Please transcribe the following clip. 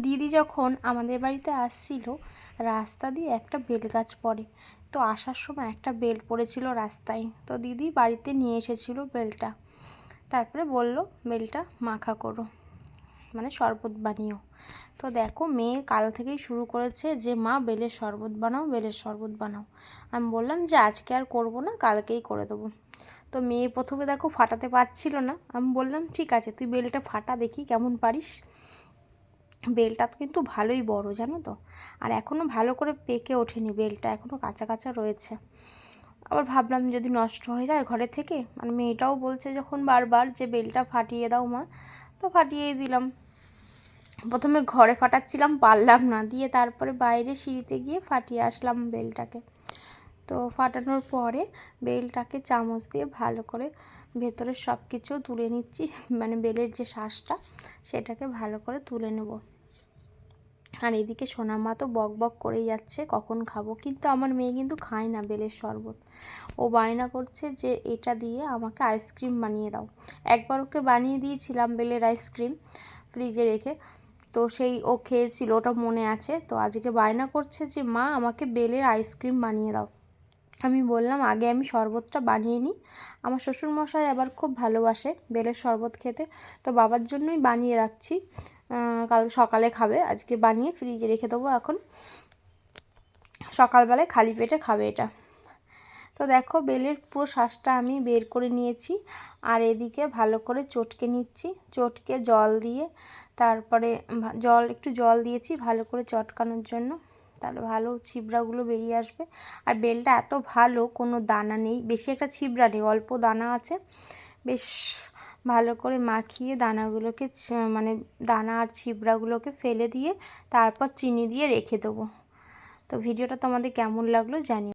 দিদি যখন আমাদের বাড়িতে আসছিল, রাস্তা দিয়ে একটা বেল গাছ পড়ে। তো আসার সময় একটা বেল পড়েছিল রাস্তায়, তো দিদি বাড়িতে নিয়ে এসেছিল বেলটা। তারপরে বলল বেলটা মাখা করো, মানে শরবত বানিও। তো দেখো মেয়ে কাল থেকেই শুরু করেছে যে মা বেলের শরবত বানাও, বেলের শরবত বানাও। আমি বললাম যে আজকে আর করবো না, কালকেই করে দেবো। তো মেয়ে প্রথমে দেখো ফাটাতে পারছিল না। আমি বললাম ঠিক আছে, তুই বেলটা ফাটা, দেখি কেমন পারিস। বেলটা কিন্তু ভালোই বড়, জানো তো। আর এখনও ভালো করে পেকে ওঠেনি, বেলটা এখনও কাঁচা কাঁচা রয়েছে। আবার ভাবলাম যদি নষ্ট হয়ে যায় ঘরে থেকে, আর মেয়েটাও বলছে যখন বারবার যে বেলটা ফাটিয়ে দাও মা, তো ফাটিয়েই দিলাম। প্রথমে ঘরে ফাটাচ্ছিলাম, পারলাম না, দিয়ে তারপরে বাইরে সিঁড়িতে গিয়ে ফাটিয়ে আসলাম বেলটাকে। তো ফাটানোর পরে বেলটাকে চামচ দিয়ে ভালো করে ভেতরের সব কিছু তুলে নিচ্ছি, মানে বেলের যে শাঁসটা সেটাকে ভালো করে তুলে নেব। আর এদিকে সোনামা তো বক বক করেই যাচ্ছে কখন খাবো, কিন্তু আমার মেয়ে কিন্তু খায় না বেলের শরবত। ও বায়না করছে যে এটা দিয়ে আমাকে আইসক্রিম বানিয়ে দাও। একবার ওকে বানিয়ে দিয়েছিলাম বেলের আইসক্রিম ফ্রিজে রেখে, তো সেই ও খেয়েছিল, ওটা মনে আছে। তো আজকে বায়না করছে যে মা আমাকে বেলের আইসক্রিম বানিয়ে দাও। আমি বললাম আগে আমি শরবতটা বানিয়ে নিই। আমার শ্বশুরমশাই আবার খুব ভালোবাসে বেলের শরবত খেতে, তো বাবার জন্যই বানিয়ে রাখছি, কাল সকালে খাবে। আজকে বানিয়ে ফ্রিজে রেখে দেবো, এখন সকালবেলায় খালি পেটে খাবে এটা। তো দেখো বেলের পুরো শাঁসটা আমি বের করে নিয়েছি, আর এদিকে ভালো করে চটকে নিচ্ছি, চটকে জল দিয়ে, তারপরে একটু জল দিয়েছি ভালো করে চটকানোর জন্য, তাহলে ভালো ছিবড়াগুলো বেরিয়ে আসবে। আর বেলটা এত ভালো, কোনো দানা নেই, বেশি একটা ছিবড়া নেই, অল্প দানা আছে। বেশ ভালো করে মাখিয়ে দানাগুলোকে, মানে দানা আর ছিবড়াগুলোকে ফেলে দিয়ে তারপর চিনি দিয়ে রেখে দেবো। তো ভিডিওটা তোমাদের কেমন লাগলো জানিও।